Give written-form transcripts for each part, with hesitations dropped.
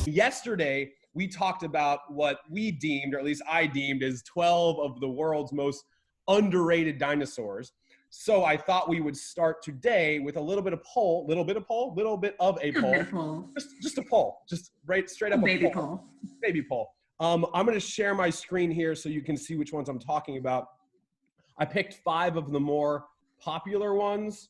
Yesterday, we talked about what we deemed, or at least I deemed, as 12 of the world's most underrated dinosaurs. So I thought we would start today with a little bit of a poll. Just a poll, just right straight up baby poll. Baby poll. I'm going to share my screen here so you can see which ones I'm talking about. I picked 5 of the more popular ones.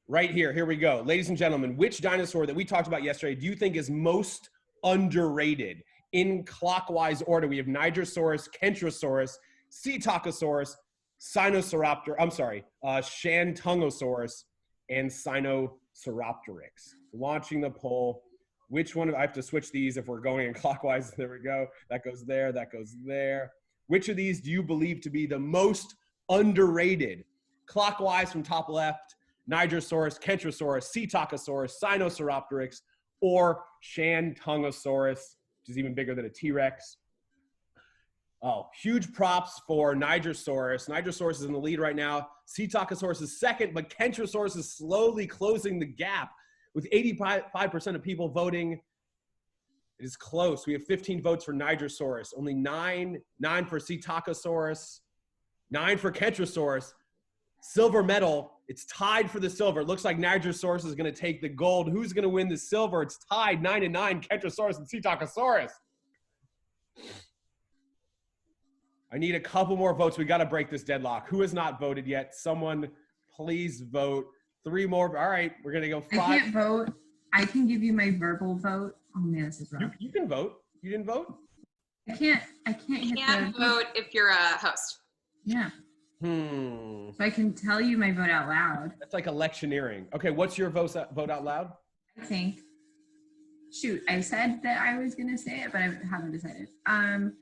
Right here. Here we go. Ladies and gentlemen, which dinosaur that we talked about yesterday do you think is most underrated? In clockwise order, we have Nigersaurus, Kentrosaurus, Psittacosaurus, Shantungosaurus, and Sinosauropteryx. Launching the poll. Which one? I have to switch these if we're going in clockwise. There we go. That goes there. That goes there. Which of these do you believe to be the most underrated? Clockwise from top left. Nigersaurus, Kentrosaurus, Psittacosaurus, Sinosauropteryx, or Shantungosaurus, which is even bigger than a T-Rex. Oh, huge props for Nigersaurus. Nigersaurus is in the lead right now. Psittacosaurus is second, but Kentrosaurus is slowly closing the gap with 85% of people voting. It is close. We have 15 votes for Nigersaurus, only 9 for Psittacosaurus, 9 for Kentrosaurus. Silver medal. It's tied for the silver. It looks like Nigersaurus is going to take the gold. Who's going to win the silver? It's tied 9-9, Kentrosaurus and Psittacosaurus. I need a couple more votes. We got to break this deadlock. Who has not voted yet? Someone please vote. 3 more. All right, we're going to go 5. I can't vote. I can give you my verbal vote. Oh man, this is wrong. You can vote. You didn't vote? I can't vote if you're a host. Yeah. So I can tell you my vote out loud. That's like electioneering. Okay, what's your vote out loud? I think. Shoot, I said that I was gonna say it, but I haven't decided. I'm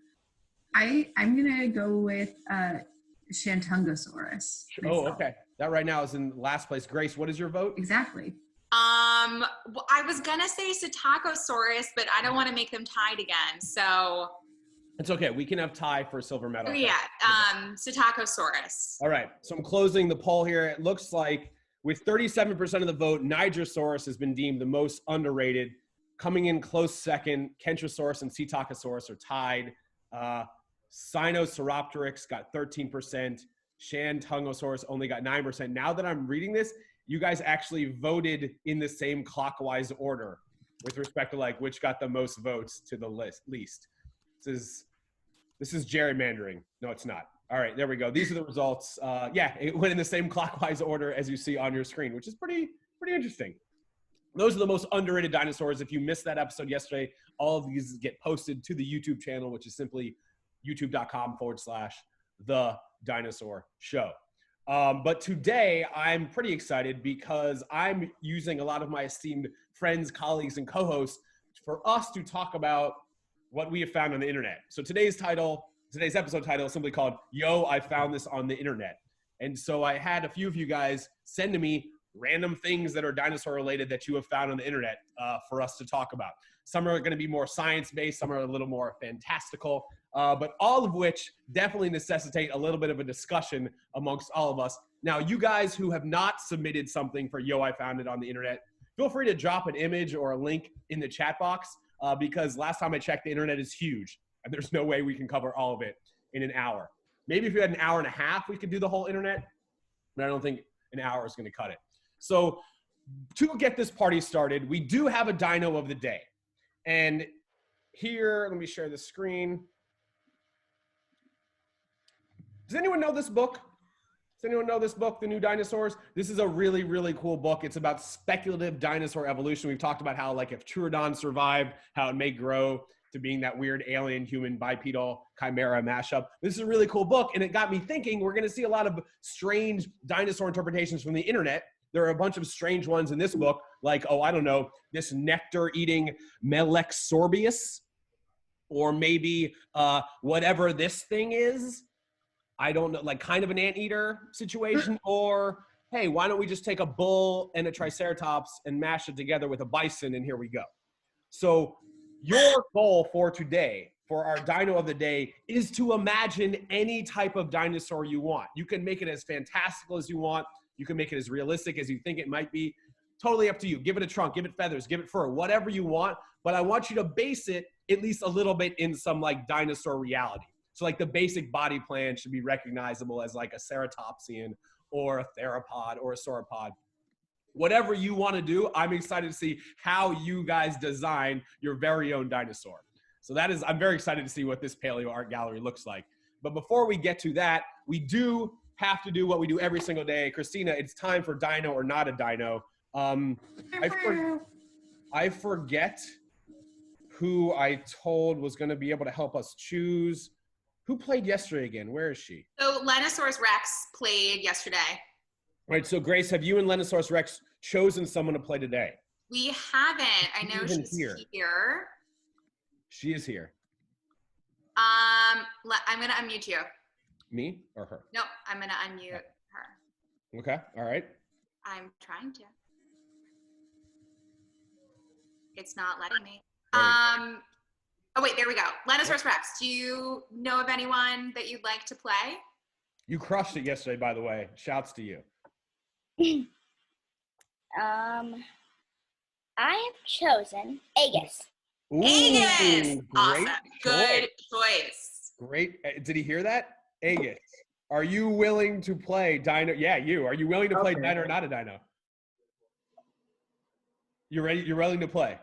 gonna go with Shantungosaurus. Oh, okay. That right now is in last place. Grace, what is your vote? Exactly. Well, I was gonna say Psittacosaurus, but I don't want to make them tied again. So it's okay. We can have tie for silver medal. Oh, yeah, Psittacosaurus. All right. So I'm closing the poll here. It looks like with 37% of the vote, Nigersaurus has been deemed the most underrated. Coming in close second, Kentrosaurus and Psittacosaurus are tied. Sinosauropteryx got 13%. Shantungosaurus only got 9%. Now that I'm reading this, you guys actually voted in the same clockwise order with respect to like which got the most votes to the least. This is gerrymandering. No, it's not. All right, there we go. These are the results. Yeah, it went in the same clockwise order as you see on your screen, which is pretty interesting. Those are the most underrated dinosaurs. If you missed that episode yesterday, all of these get posted to the YouTube channel, which is simply youtube.com/The Dinosaur Show. But today I'm pretty excited because I'm using a lot of my esteemed friends, colleagues, and co-hosts for us to talk about what we have found on the internet. So today's episode title is simply called Yo, I Found This on the Internet. And so I had a few of you guys send to me random things that are dinosaur related that you have found on the internet for us to talk about. Some are going to be more science-based, some are a little more fantastical, but all of which definitely necessitate a little bit of a discussion amongst all of us. Now, you guys who have not submitted something for Yo, I Found It on the internet, feel free to drop an image or a link in the chat box because last time I checked, the internet is huge and there's no way we can cover all of it in an hour. Maybe if we had an hour and a half, we could do the whole internet, but I don't think an hour is going to cut it. So to get this party started, we do have a dino of the day. And here, let me share the screen. Does anyone know this book? Does anyone know this book, The New Dinosaurs? This is a really, really cool book. It's about speculative dinosaur evolution. We've talked about how, like, if Troodon survived, how it may grow to being that weird alien human bipedal chimera mashup. This is a really cool book, and it got me thinking we're going to see a lot of strange dinosaur interpretations from the internet. There are a bunch of strange ones in this book, like, oh, I don't know, this nectar-eating Melexorbius, or maybe whatever this thing is. I don't know, like kind of an anteater situation, or hey, why don't we just take a bull and a triceratops and mash it together with a bison, and here we go. So your goal for today, for our dino of the day is to imagine any type of dinosaur you want. You can make it as fantastical as you want. You can make it as realistic as you think it might be. Totally up to you. Give it a trunk, give it feathers, give it fur, whatever you want. But I want you to base it at least a little bit in some like dinosaur reality. So like the basic body plan should be recognizable as like a ceratopsian or a theropod or a sauropod. Whatever you want to do, I'm excited to see how you guys design your very own dinosaur. So I'm very excited to see what this paleo art gallery looks like. But before we get to that, we do have to do what we do every single day. Christina, it's time for dino or not a dino. I forget who I told was going to be able to help us choose. Who played yesterday again? Where is she? So Dinosaur Rex played yesterday. Right. So Grace, have you and Dinosaur Rex chosen someone to play today? We haven't. I know she's here. She is here. I'm gonna unmute you. Me or her? No, I'm gonna unmute her. Okay. All right. I'm trying to. It's not letting me. Oh wait, there we go. Dinosaur Rex, do you know of anyone that you'd like to play? You crushed it yesterday, by the way. Shouts to you. I have chosen Aegis. Ooh, Aegis! Awesome. Good choice. Great. Did he hear that? Aegis. Are you willing to play Dino? Yeah, you. Are you willing to play Dino or not a Dino? You ready? You're willing to play?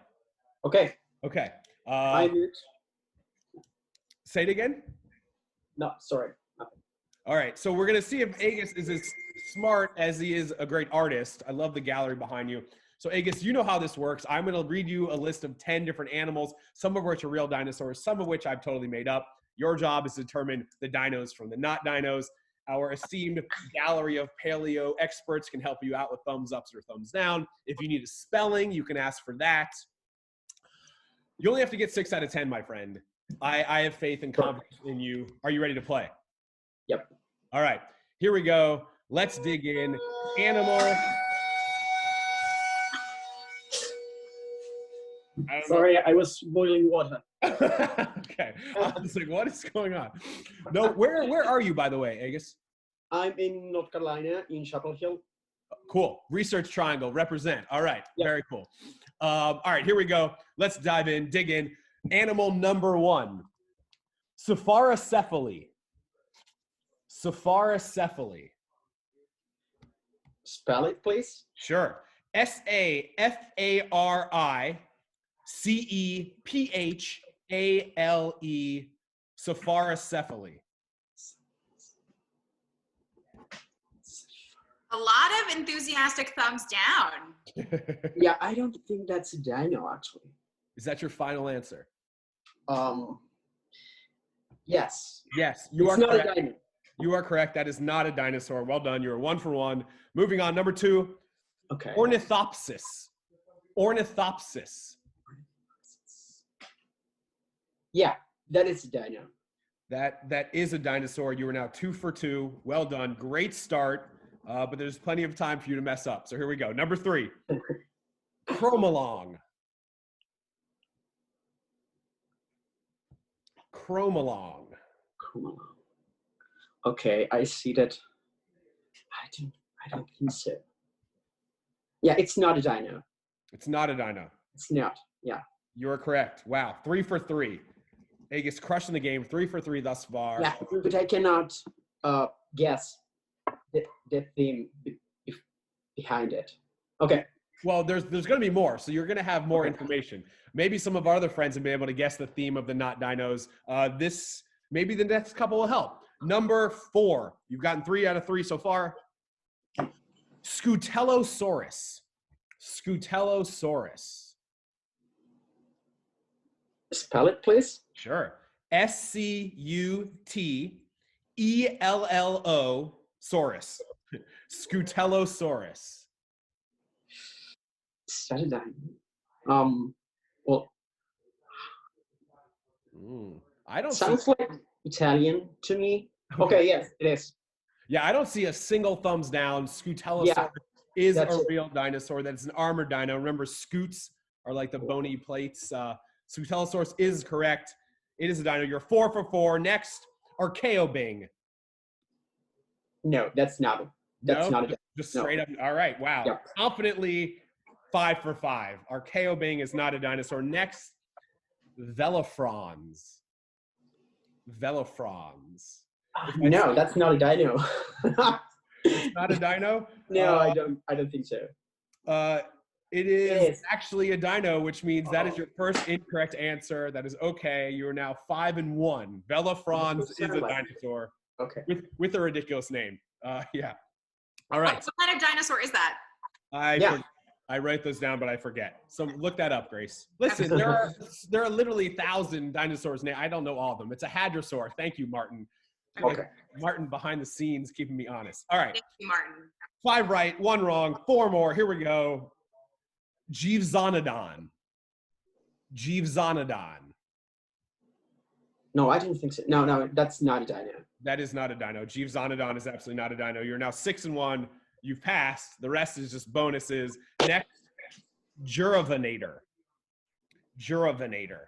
Okay. Okay. I mute. Say it again? No, sorry. All right. So we're going to see if Aegis is as smart as he is a great artist. I love the gallery behind you. So Aegis, you know how this works. I'm going to read you a list of 10 different animals, some of which are real dinosaurs, some of which I've totally made up. Your job is to determine the dinos from the not dinos. Our esteemed gallery of paleo experts can help you out with thumbs ups or thumbs down. If you need a spelling, you can ask for that. You only have to get 6 out of 10, my friend. I have faith and confidence in you. Are you ready to play? Yep. All right, here we go. Let's dig in. Animal. Sorry, I was boiling water. Okay. I was like, what is going on? No, where are you, by the way, Aegis? I'm in North Carolina, in Chapel Hill. Cool. Research Triangle, represent. All right. Yep. Very cool. All right, here we go. Let's dive in, dig in. Animal number 1. Sapharocephaly. Sapharocephaly. Spell it, please. Sure. Sapharocephale. Sapharocephaly. A lot of enthusiastic thumbs down. Yeah, I don't think that's a dino, actually. Is that your final answer? Yes. Yes, you It's are not correct. a dino. You are correct. That is not a dinosaur. Well done. You are 1 for 1. Moving on. Number 2. Okay. Ornithopsis. Ornithopsis. Yeah, that is a dino. That is a dinosaur. You are now 2 for 2. Well done. Great start. But there's plenty of time for you to mess up. So here we go. Number 3. Chromalong. Chromalong. Cool. Okay, I see that. I don't think so. Yeah, it's not a dino. It's not a dino. It's not. Yeah. You are correct. Wow. 3 for 3. Aegis crushing the game. 3 for 3 thus far. Yeah, but I cannot guess the theme behind it. Okay. Well, there's going to be more, so you're going to have more information. Maybe some of our other friends have been able to guess the theme of the not dinos. Maybe the next couple will help. Number 4. You've gotten 3 out of 3 so far. Scutellosaurus. Scutellosaurus. Spell it, please. Sure. Scutello saurus. Scutellosaurus. Is that a dino? Well, I don't sounds see, like Italian to me. Okay, yes, it is. yeah, I don't see a single thumbs down. Scutellosaurus is a real dinosaur. That's an armored dino. Remember, scutes are like the bony plates. Scutellosaurus is correct. It is a dino. You're 4 for 4. Next, Archaeobing. No, that's not a dino. Just straight up. All right. Wow. Yep. Confidently 5 for 5. Archaeobing is not a dinosaur. Next, Velofrons. Velofrons. No, that's not a dino. It's not a dino? No, I don't think so. It is actually a dino, which means that is your first incorrect answer. That is okay. You are now 5 and 1. Velofrons is a dinosaur. Okay. With a ridiculous name. Yeah. All right. What kind of dinosaur is that? I write those down, but I forget. So look that up, Grace. Listen, there are literally 1,000 dinosaurs named. I don't know all of them. It's a hadrosaur. Thank you, Martin. Okay. Martin behind the scenes, keeping me honest. All right. Thank you, Martin. 5 right, 1 wrong, 4 more. Here we go. Jeevzonodon. Jeevzonodon. No, I didn't think so. No, that's not a dino. That is not a dino. Jeevzonodon is absolutely not a dino. You're now 6 and 1. You've passed. The rest is just bonuses. Next, Juravenator. Juravenator.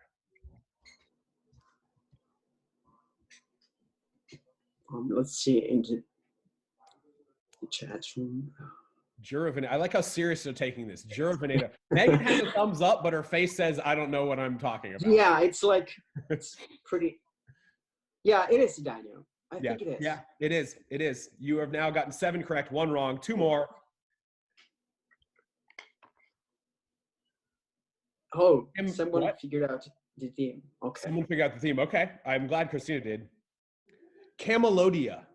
Let's see in the chat room. Juravenator. I like how serious they're taking this. Juravenator. Megan has a thumbs up, but her face says, I don't know what I'm talking about. Yeah, it's like, it's pretty. Yeah, it is a dino. I think it is. Yeah, it is. It is. You have now gotten 7 correct, 1 wrong, 2 more. Oh, someone figured out the theme. Okay. Someone figured out the theme. Okay. I'm glad Christina did. Camelodia.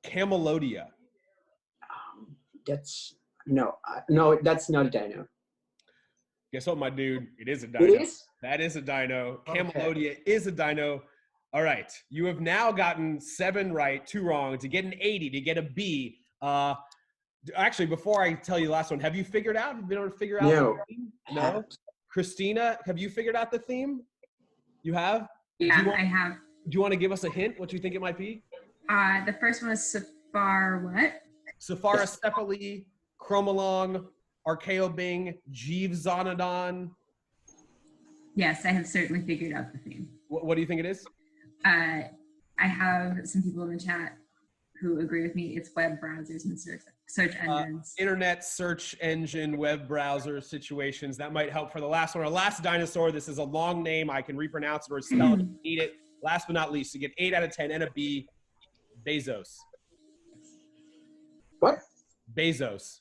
Camelodia. That's no, that's not a dino. Guess what, my dude? It is a dino. It is? That is a dino. Camelodia Okay. is a dino. All right. You have now gotten 7 right, 2 wrong to get an 80, to get a B. Actually, before I tell you the last one, have you figured out? Have you been able to figure out No. the theme? No. Christina, have you figured out the theme? You have? Yeah, I have. Do you want to give us a hint what you think it might be? The first one was Safar what? Cephalocephaly, Chromolong, Archaeobing, Jeevzonodon. Yes, I have certainly figured out the theme. What do you think it is? I have some people in the chat who agree with me. It's web browsers and search engines. Internet search engine, web browser situations. That might help for the last one. Our last dinosaur. This is a long name. I can repronounce it or spell it if you need it. Last but not least, you get 8 out of 10 and a B. Bezos. What? Bezos.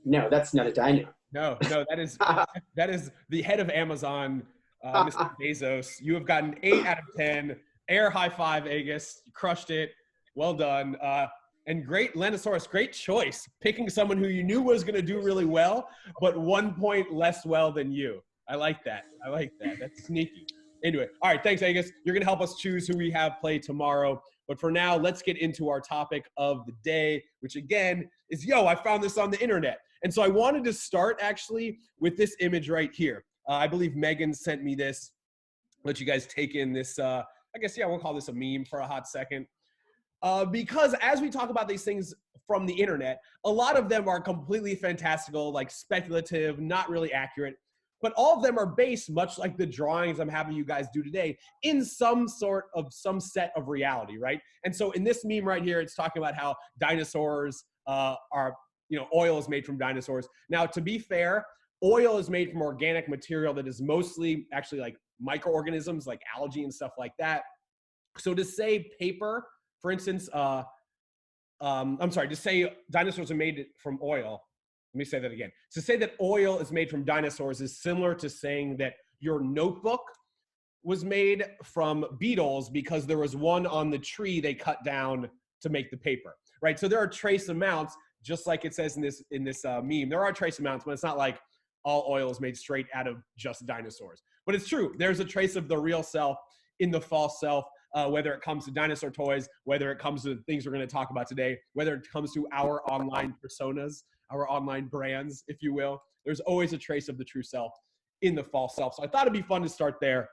No, that's not a dino. No, that is the head of Amazon, Mr. Bezos. You have gotten 8 out of 10. Air high five, Agus. You crushed it. Well done. And great, Lenosaurus, great choice. Picking someone who you knew was going to do really well, but 1 point less well than you. I like that. That's sneaky. Anyway, all right, thanks, Agus. You're going to help us choose who we have play tomorrow. But for now, let's get into our topic of the day, which again is, I found this on the internet. And so I wanted to start actually with this image right here. I believe Megan sent me this. Let you guys take in this, I guess, we'll call this a meme for a hot second. Because as we talk about these things from the internet, a lot of them are completely fantastical, like speculative, not really accurate. But all of them are based, much like the drawings I'm having you guys do today, in some set of reality, right? And so in this meme right here, it's talking about how dinosaurs are, oil is made from dinosaurs. Now, to be fair, oil is made from organic material that is mostly actually like microorganisms, like algae and stuff like that. So to say paper, for instance, to say dinosaurs are made from oil. Let me say that again. To say that oil is made from dinosaurs is similar to saying that your notebook was made from beetles because there was one on the tree they cut down to make the paper, right? So there are trace amounts, just like it says in this meme. There are trace amounts, but it's not like all oil is made straight out of just dinosaurs. But it's true. There's a trace of the real self in the false self, whether it comes to dinosaur toys, whether it comes to the things we're going to talk about today, whether it comes to our online personas, our online brands, if you will. There's always a trace of the true self in the false self. So I thought it'd be fun to start there.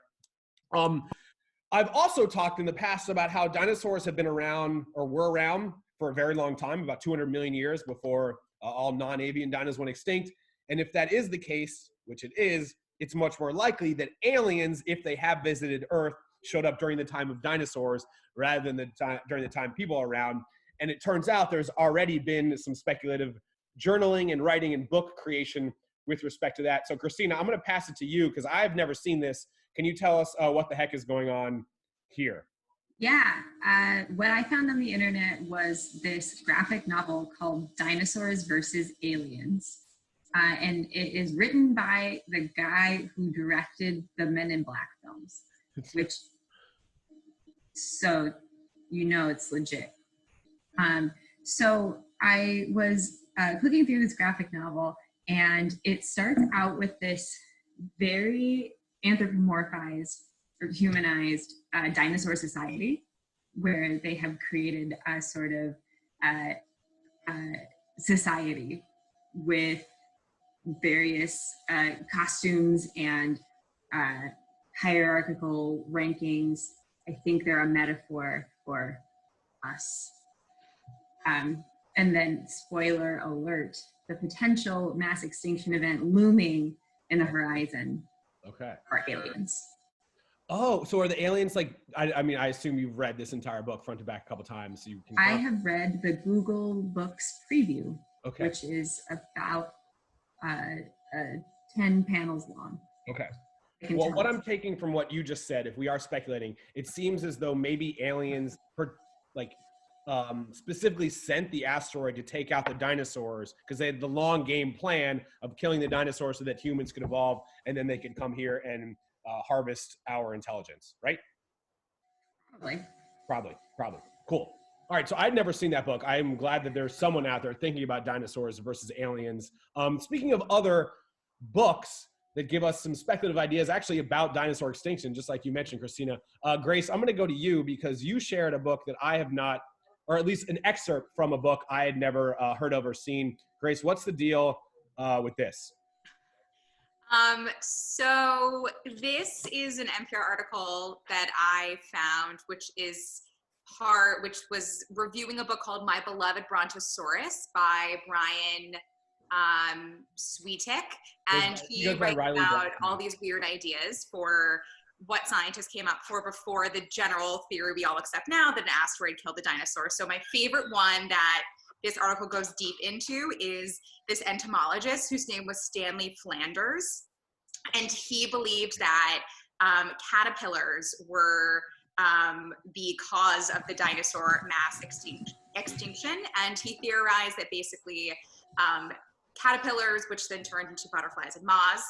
I've also talked in the past about how dinosaurs have been around or were around for a very long time, about 200 million years before all non-avian dinos went extinct. And if that is the case, which it is, it's much more likely that aliens, if they have visited Earth, showed up during the time of dinosaurs rather than during the time people are around. And it turns out there's already been some speculative journaling and writing and book creation with respect to that. So Christina, I'm going to pass it to you because I've never seen this. Can you tell us what the heck is going on here? Yeah, what I found on the internet was this graphic novel called Dinosaurs versus Aliens. And it is written by the guy who directed the Men in Black films, which, so you know it's legit. So I was clicking through this graphic novel, and it starts out with this very anthropomorphized or humanized dinosaur society, where they have created a sort of society with various costumes and hierarchical rankings. I think they're a metaphor for us. And then, spoiler alert, the potential mass extinction event looming in the horizon. Okay. Are aliens. Oh, so are the aliens like, I mean, I assume you've read this entire book front to back a couple times. So you can I have read the Google Books preview, okay, which is about 10 panels long. Okay. Well, what I'm taking from what you just said, if we are speculating, it seems as though maybe aliens specifically sent the asteroid to take out the dinosaurs because they had the long game plan of killing the dinosaurs so that humans could evolve and then they could come here and harvest our intelligence, right? Probably. Cool. All right, so I'd never seen that book. I'm glad that there's someone out there thinking about dinosaurs versus aliens. Speaking of other books that give us some speculative ideas actually about dinosaur extinction, just like you mentioned, Christina. Grace, I'm going to go to you because you shared a book that I have not, or at least an excerpt from a book I had never heard of or seen. Grace, what's the deal with this? So this is an NPR article that I found, which was reviewing a book called My Beloved Brontosaurus by Brian Sweetek, and he writes about all these weird ideas for what scientists came up for before the general theory we all accept now that an asteroid killed the dinosaurs. So my favorite one that this article goes deep into is this entomologist whose name was Stanley Flanders, and he believed that caterpillars were the cause of the dinosaur mass extinction, and he theorized that basically caterpillars, which then turned into butterflies and moths,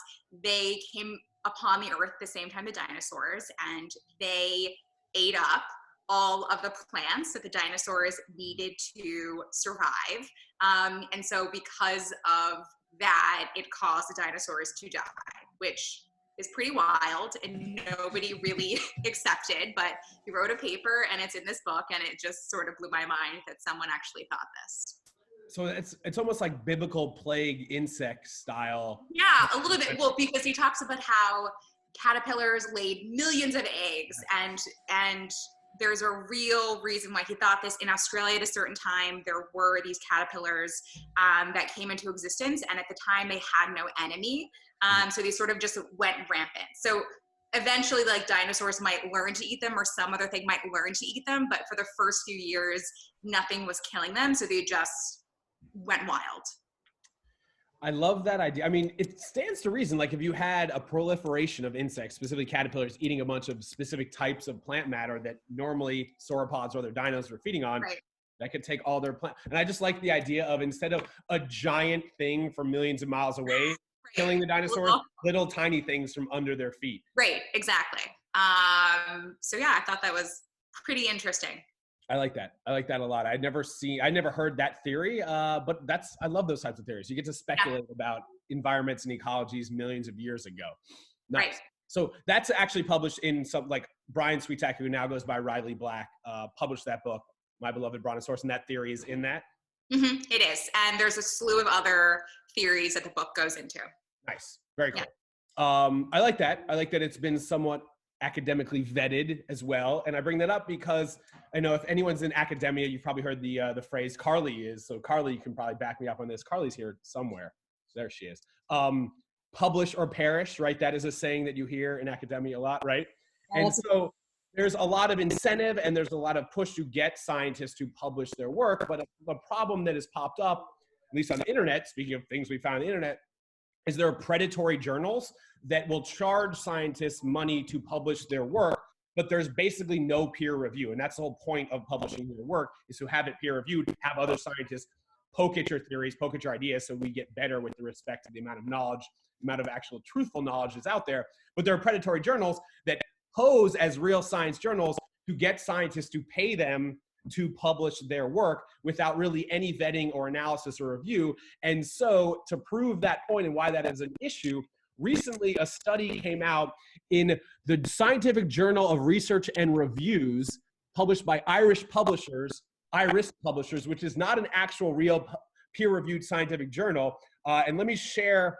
they came upon the earth at the same time the dinosaurs, and they ate up all of the plants that the dinosaurs needed to survive. And so because of that, it caused the dinosaurs to die, which is pretty wild and nobody really accepted, but he wrote a paper and it's in this book, and it just sort of blew my mind that someone actually thought this. So it's almost like biblical plague insect style. Yeah, a little bit. Well, because he talks about how caterpillars laid millions of eggs, and there's a real reason why he thought this. In Australia at a certain time, there were these caterpillars that came into existence, and at the time they had no enemy. So they sort of just went rampant. So eventually, like, dinosaurs might learn to eat them, or some other thing might learn to eat them, but for the first few years, nothing was killing them, so they just went wild. I love that idea. I mean, it stands to reason, like if you had a proliferation of insects, specifically caterpillars eating a bunch of specific types of plant matter that normally sauropods or other dinos are feeding on, right, that could take all their plant. And I just like the idea of, instead of a giant thing from millions of miles away, right, killing the dinosaurs, little tiny things from under their feet. Right, exactly. So yeah, I thought that was pretty interesting. I like that. I like that a lot. I never heard that theory, but I love those types of theories. You get to speculate about environments and ecologies millions of years ago. Nice. Right. So that's actually published in some, like, Brian Sweetek, who now goes by Riley Black, published that book, My Beloved Brontosaurus, and that theory is in that? Mm-hmm, it is. And there's a slew of other theories that the book goes into. Nice. Very cool. Yeah. I like that. I like that it's been somewhat academically vetted as well. And I bring that up because I know if anyone's in academia, you've probably heard the phrase Carly is. So Carly, you can probably back me up on this. Carly's here somewhere. There she is. publish or perish, right? That is a saying that you hear in academia a lot, right? And so there's a lot of incentive and there's a lot of push to get scientists to publish their work. But the problem that has popped up, at least on the internet, speaking of things we found on the internet, is there are predatory journals that will charge scientists money to publish their work, but there's basically no peer review. And that's the whole point of publishing your work, is to have it peer reviewed, have other scientists poke at your theories, poke at your ideas, so we get better with the respect to the amount of knowledge, the amount of actual truthful knowledge that's out there. But there are predatory journals that pose as real science journals to get scientists to pay them to publish their work without really any vetting or analysis or review. And so to prove that point and why that is an issue, recently a study came out in the Scientific Journal of Research and Reviews, published by Irish publishers, which is not an actual real peer-reviewed scientific journal. And let me share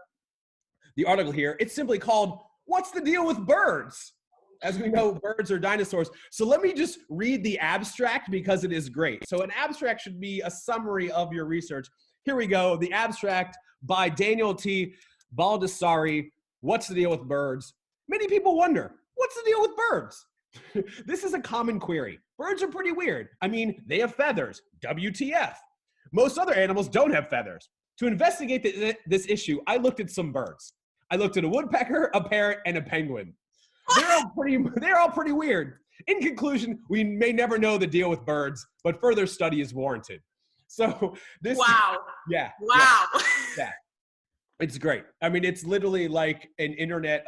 the article here. It's simply called, "What's the Deal with Birds?" As we know, birds are dinosaurs. So let me just read the abstract because it is great. So an abstract should be a summary of your research. Here we go. The abstract by Daniel T. Baldessari, "What's the Deal with Birds?" Many people wonder, what's the deal with birds? This is a common query. Birds are pretty weird. I mean, they have feathers. WTF? Most other animals don't have feathers. To investigate this issue, I looked at some birds. I looked at a woodpecker, a parrot, and a penguin. They're all pretty weird. In conclusion, we may never know the deal with birds, but further study is warranted. So this, wow. Yeah. Wow. Yeah. It's great. I mean, it's literally like an internet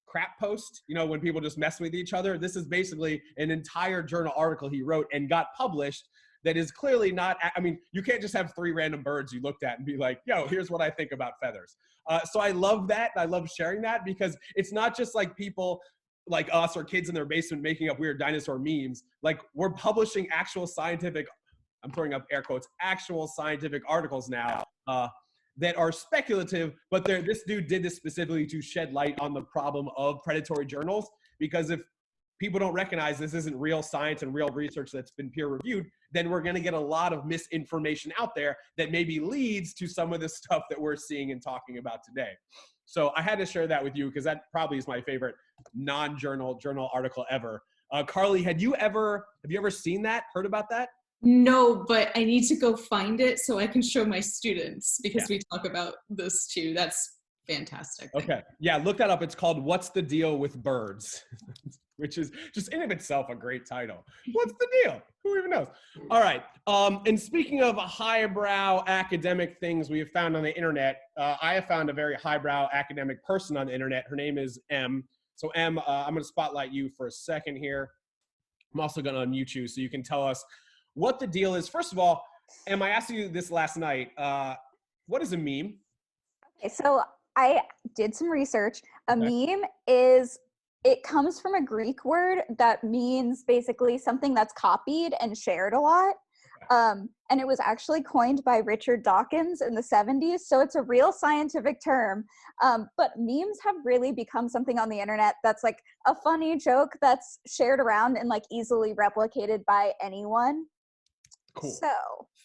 crap post, you know, when people just mess with each other. This is basically an entire journal article he wrote and got published that is clearly not, I mean, you can't just have 3 random birds you looked at and be like, yo, here's what I think about feathers. So I love that. I love sharing that because it's not just like people like us or kids in their basement making up weird dinosaur memes. Like, we're publishing actual scientific, I'm throwing up air quotes, actual scientific articles now that are speculative, but this dude did this specifically to shed light on the problem of predatory journals, because if people don't recognize this isn't real science and real research that's been peer reviewed, then we're going to get a lot of misinformation out there that maybe leads to some of the stuff that we're seeing and talking about today. So I had to share that with you because that probably is my favorite non-journal journal article ever. Carly, have you ever seen that, heard about that? No, but I need to go find it so I can show my students, because we talk about this too. That's fantastic. Okay. Yeah, look that up. It's called "What's the Deal with Birds?" which is just in of itself a great title. What's the deal? Who even knows? All right. And speaking of highbrow academic things we have found on the internet, I have found a very highbrow academic person on the internet. Her name is M. So M, I'm going to spotlight you for a second here. I'm also going to unmute you so you can tell us what the deal is. First of all, Em, I asked you this last night. What is a meme? Okay, so I did some research. A meme is, it comes from a Greek word that means basically something that's copied and shared a lot. And it was actually coined by Richard Dawkins in the 70s. So it's a real scientific term. But memes have really become something on the internet that's like a funny joke that's shared around and like easily replicated by anyone. Cool.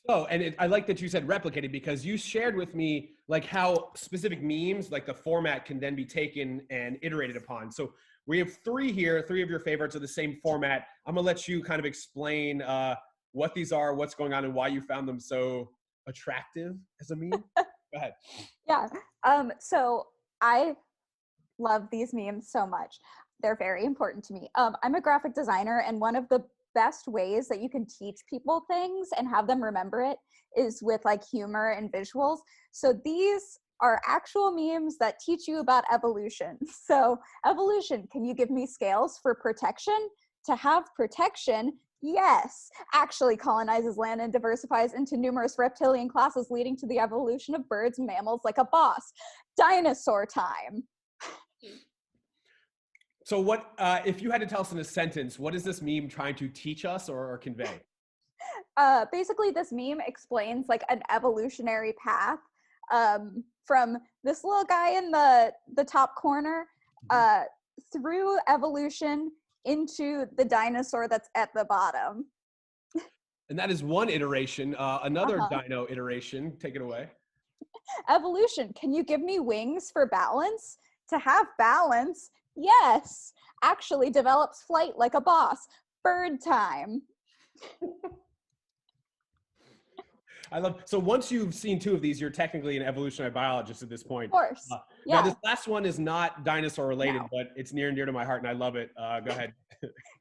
So, and I like that you said replicated, because you shared with me like how specific memes, like the format can then be taken and iterated upon. So we have 3 here, 3 of your favorites are the same format. I'm gonna let you kind of explain what these are, what's going on, and why you found them so attractive as a meme. Go ahead. Yeah. So I love these memes so much. They're very important to me. I'm a graphic designer, and one of the best ways that you can teach people things and have them remember it is with like humor and visuals. So these are actual memes that teach you about evolution. So evolution, can you give me scales for protection? To have protection, yes, actually colonizes land and diversifies into numerous reptilian classes, leading to the evolution of birds and mammals like a boss. Dinosaur time. So what, if you had to tell us in a sentence, what is this meme trying to teach us or convey? Basically, this meme explains like an evolutionary path from this little guy in the top corner through evolution into the dinosaur that's at the bottom. And that is one iteration. Another dino iteration. Take it away. Evolution, can you give me wings for balance? To have balance? Yes. Actually develops flight like a boss. Bird time. I love, so once you've seen 2 of these, you're technically an evolutionary biologist at this point. Of course. Now Yeah. this last one is not dinosaur related, No. but it's near and dear to my heart and I love it. Go ahead.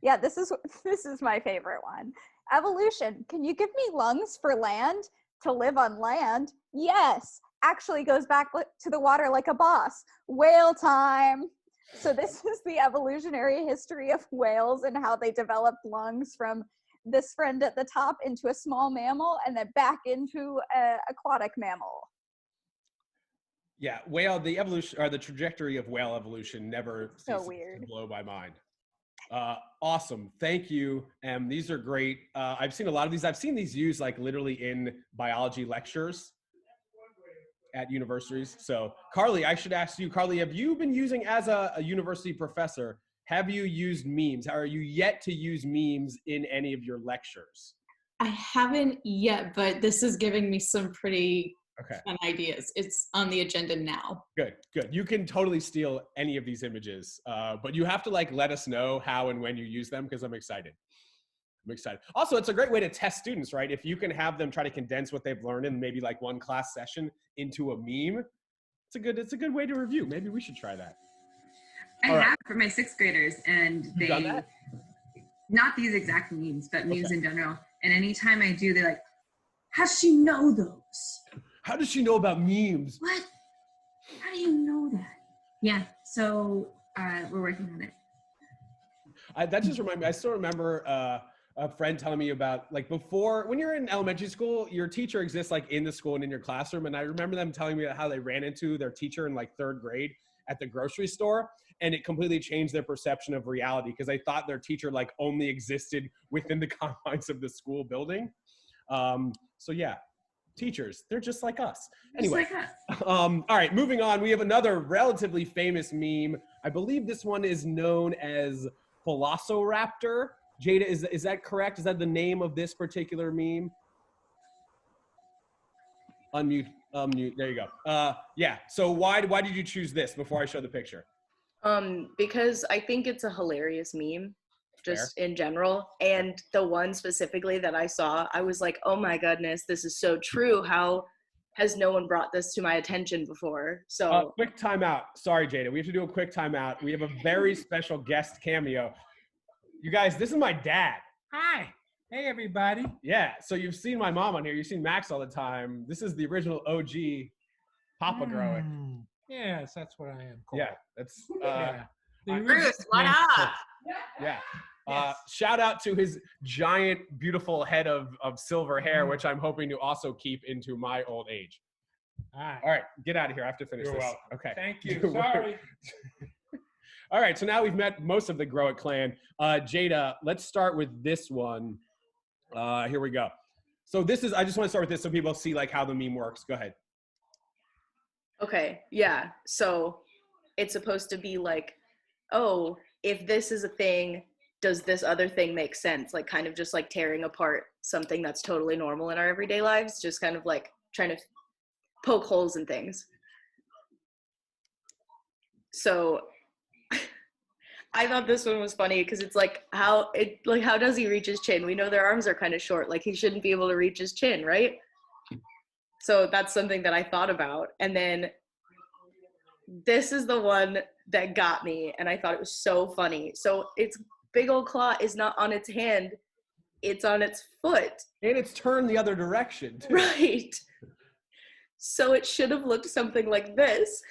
Yeah, this is my favorite one. Evolution, can you give me lungs for land? To live on land? Yes. Actually goes back to the water like a boss. Whale time. So this is the evolutionary history of whales and how they developed lungs from this friend at the top into a small mammal and then back into an aquatic mammal. Yeah, whale, the evolution or the trajectory of whale evolution never ceases to blow my mind. Awesome, thank you. These are great. I've seen a lot of these. I've seen these used like literally in biology lectures at universities. So Carly, I should ask you, Carly, have you been using as a university professor, have you used memes? Are you yet to use memes in any of your lectures? I haven't yet, but this is giving me some pretty fun ideas. It's on the agenda now. Good, good. You can totally steal any of these images, but you have to like let us know how and when you use them because I'm excited. I'm excited. Also, it's a great way to test students, right? If you can have them try to condense what they've learned in maybe like one class session into a meme, it's a good way to review. Maybe we should try that. I have for my 6th graders, and You've done that? Not these exact memes, but memes in general. And anytime I do, they're like, how does she know those? How does she know about memes? What? How do you know that? Yeah, so we're working on it. That just reminded me, I still remember a friend telling me about like before, when you're in elementary school, your teacher exists like in the school and in your classroom. And I remember them telling me how they ran into their teacher in like 3rd grade at the grocery store. And it completely changed their perception of reality because they thought their teacher like only existed within the confines of the school building. So yeah, teachers, they're just like us. Anyway, Just like us. all right, moving on. We have another relatively famous meme. I believe this one is known as Velociraptor. Jada, is that correct? Is that the name of this particular meme? Unmute. There you go. Yeah. So why did you choose this before I show the picture? Because I think it's a hilarious meme, just in general. And the one specifically that I saw, I was like, oh my goodness, this is so true. How has no one brought this to my attention before? So quick timeout. Sorry, Jada. We have to do a quick timeout. We have a very special guest cameo. You guys, this is my dad. Hi. Hey, everybody. Yeah. So you've seen my mom on here. You've seen Max all the time. This is the original OG Papa Growick. Yes, that's what I am called. Yeah. That's Bruce, what up? Yeah. Shout out to his giant, beautiful head of silver hair, which I'm hoping to also keep into my old age. All right, get out of here. I have to finish You're this. welcome. Okay. Thank you. Sorry. All right, so now we've met most of the Growick clan. Jada, let's start with this one. Here we go. So this is, I just want to start with this so people see like how the meme works. Go ahead. okay, yeah. So it's supposed to be like, oh, if this is a thing, does this other thing make sense? Like kind of just like tearing apart something that's totally normal in our everyday lives, just kind of like trying to poke holes in things. So I thought this one was funny because it's like how does he reach his chin? We know their arms are kind of short, like he shouldn't be able to reach his chin, right? So that's something that I thought about. And then this is the one that got me, and I thought it was so funny. So its big old claw is not on its hand, it's on its foot. And it's turned the other direction, too. Right. So it should have looked something like this.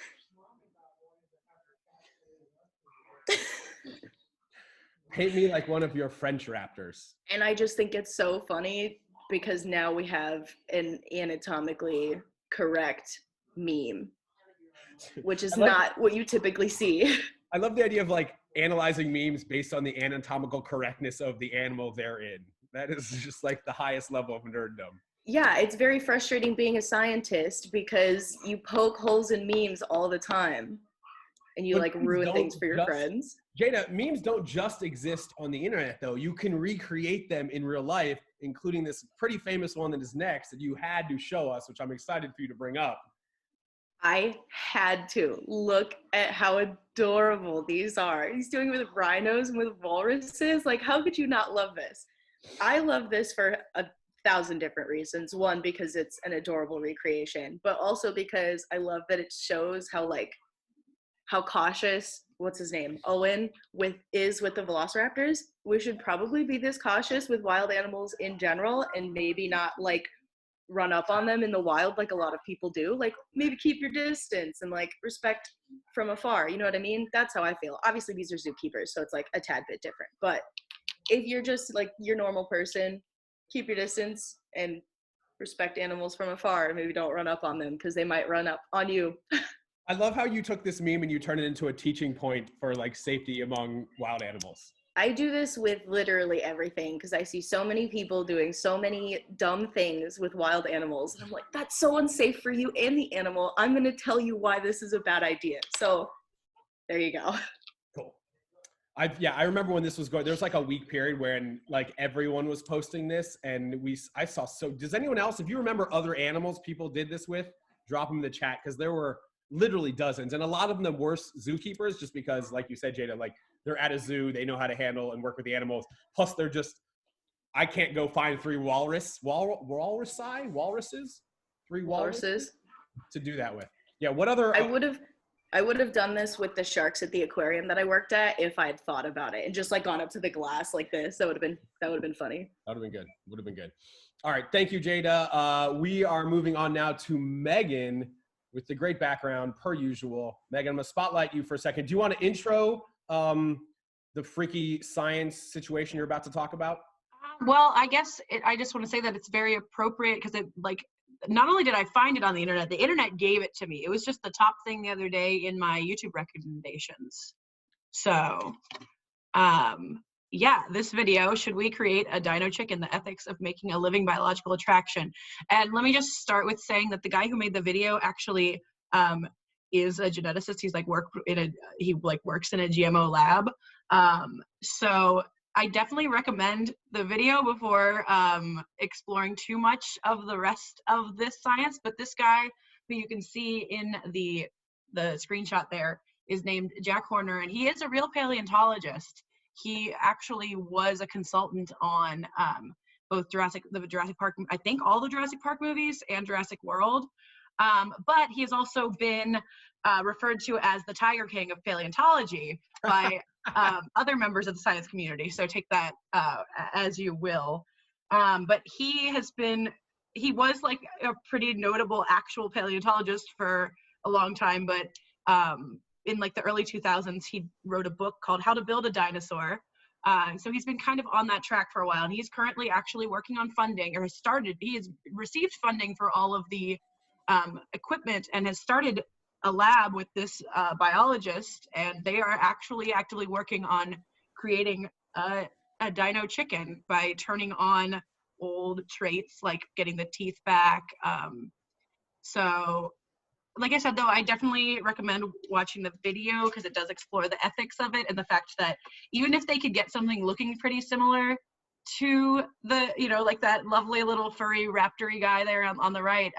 Paint me like one of your French raptors. And I just think it's so funny because now we have an anatomically correct meme, which is not what you typically see. I love the idea of like analyzing memes based on the anatomical correctness of the animal they're in. That is just like the highest level of nerddom. Yeah, it's very frustrating being a scientist because you poke holes in memes all the time and you like ruin things for your friends. Jada, memes don't just exist on the internet though. You can recreate them in real life, including this pretty famous one that is next that you had to show us, which I'm excited for you to bring up. I had to look at how adorable these are. He's doing it with rhinos and with walruses. Like, how could you not love this? I love this for 1,000 different reasons. One, because it's an adorable recreation, but also because I love that it shows how cautious, what's his name, Owen, is with the velociraptors. We should probably be this cautious with wild animals in general, and maybe not like run up on them in the wild like a lot of people do. Like, maybe keep your distance and like respect from afar, you know what I mean? That's how I feel. Obviously these are zookeepers, so it's like a tad bit different, but if you're just like your normal person, keep your distance and respect animals from afar. Maybe don't run up on them because they might run up on you. I love how you took this meme and you turned it into a teaching point for like safety among wild animals. I do this with literally everything because I see so many people doing so many dumb things with wild animals. And I'm like, that's so unsafe for you and the animal. I'm going to tell you why this is a bad idea. So there you go. Cool. I remember when this was going, there was like a week period when like everyone was posting this, and I saw, so does anyone else, if you remember other animals people did this with, drop them in the chat, because there were literally dozens, and a lot of them were zookeepers, just because, like you said, Jada, like they're at a zoo, they know how to handle and work with the animals. Plus, they're just, I can't go find three walruses to do that with. Yeah, what other? I would have done this with the sharks at the aquarium that I worked at if I had thought about it and just like gone up to the glass like this. That would have been funny. That would have been good. Would have been good. All right, thank you, Jada. We are moving on now to Megan with the great background per usual. Megan, I'm gonna spotlight you for a second. Do you want to intro the freaky science situation you're about to talk about? Well, I guess I just want to say that it's very appropriate because it, like, not only did I find it on the internet gave it to me. It was just the top thing the other day in my YouTube recommendations. So, yeah, this video, should we create a dino chicken, the ethics of making a living biological attraction? And let me just start with saying that the guy who made the video actually is a geneticist. He's like works in a GMO lab. So I definitely recommend the video before exploring too much of the rest of this science. But this guy, who you can see in the screenshot there, is named Jack Horner, and he is a real paleontologist. He actually was a consultant on both the Jurassic Park, I think all the Jurassic Park movies, and Jurassic World. But he has also been referred to as the Tiger King of paleontology by other members of the science community. So take that as you will. But he was like a pretty notable actual paleontologist for a long time. But in like the early 2000s, he wrote a book called How to Build a Dinosaur. So he's been kind of on that track for a while. And he's currently actually working on funding, or he has received funding for all of the equipment, and has started a lab with this biologist, and they are actually actively working on creating a dino chicken by turning on old traits like getting the teeth back. So like I said, though, I definitely recommend watching the video because it does explore the ethics of it, and the fact that even if they could get something looking pretty similar to the, like that lovely little furry raptor-y guy there on the right,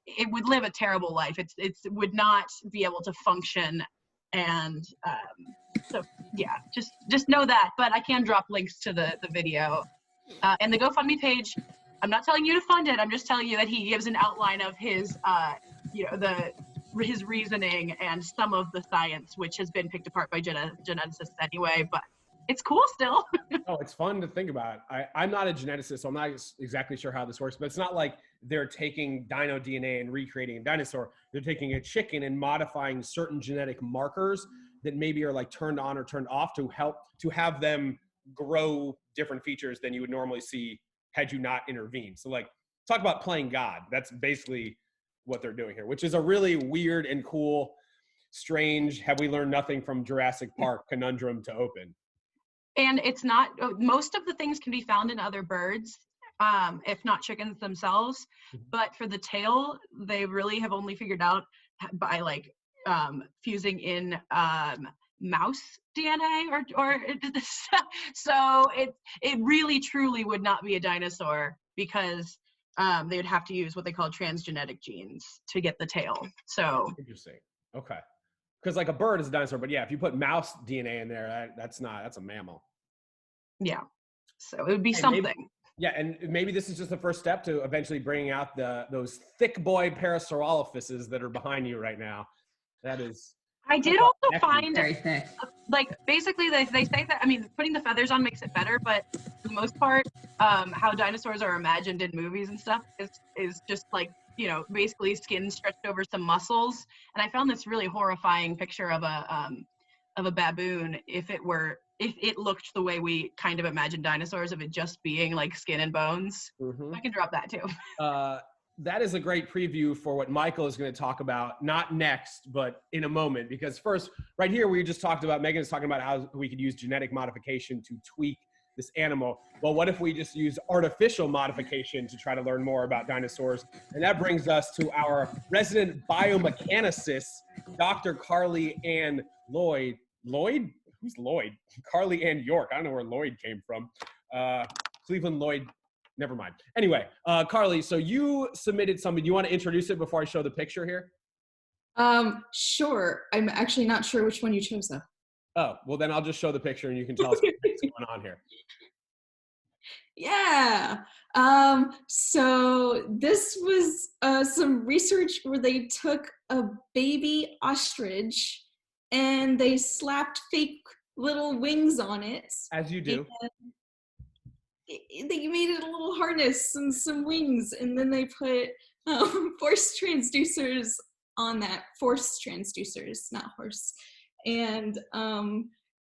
it would live a terrible life. It would not be able to function. And so yeah, just know that. But I can drop links to the video and the GoFundMe page. I'm not telling you to fund it. I'm just telling you that he gives an outline of his his reasoning and some of the science, which has been picked apart by geneticists anyway, but it's cool still. Oh, it's fun to think about. I'm not a geneticist, so I'm not exactly sure how this works, but it's not like they're taking dino DNA and recreating a dinosaur. They're taking a chicken and modifying certain genetic markers that maybe are like turned on or turned off to help to have them grow different features than you would normally see had you not intervened. So like, talk about playing God. That's basically what they're doing here, which is a really weird and cool, strange, have we learned nothing from Jurassic Park conundrum to open. And it's not, most of the things can be found in other birds, if not chickens themselves. But for the tail, they really have only figured out by like fusing in mouse DNA or so it really truly would not be a dinosaur, because they would have to use what they call transgenic genes to get the tail. So interesting. Okay. Because like a bird is a dinosaur, but yeah, if you put mouse DNA in there, that's a mammal. Yeah. So it would be something. Yeah, and maybe this is just the first step to eventually bringing out those thick boy Parasaurolophuses that are behind you right now. That is. I did also find, very thick. like, basically they say that, I mean, putting the feathers on makes it better, but for the most part, how dinosaurs are imagined in movies and stuff is just like, you know, basically skin stretched over some muscles. And I found this really horrifying picture of a baboon if it looked the way we kind of imagine dinosaurs, of it just being like skin and bones. Mm-hmm. I can drop that too. That is a great preview for what Michael is going to talk about, not next, but in a moment. Because first, right here, we just talked about, Megan is talking about how we could use genetic modification to tweak this animal. Well, what if we just use artificial modification to try to learn more about dinosaurs? And that brings us to our resident biomechanicist, Dr. Carly Ann Lloyd. Lloyd? Who's Lloyd? Carly Ann York. I don't know where Lloyd came from. Cleveland Lloyd. Never mind. Anyway, Carly, so you submitted something. Do you want to introduce it before I show the picture here? Sure. I'm actually not sure which one you chose though. Oh, well then I'll just show the picture and you can tell us what's going on here. Yeah. So this was some research where they took a baby ostrich and they slapped fake little wings on it. As you do. They made it a little harness and some wings, and then they put force transducers on that. Force transducers, not horse. And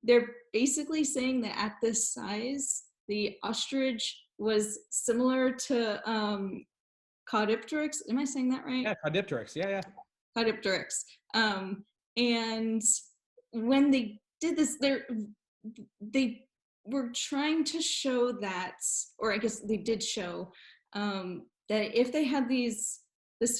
they're basically saying that at this size, the ostrich was similar to Caudipteryx. Am I saying that right? Yeah, Caudipteryx. Yeah. Caudipteryx. And when they did this, they were trying to show that, or I guess they did show, that if they had this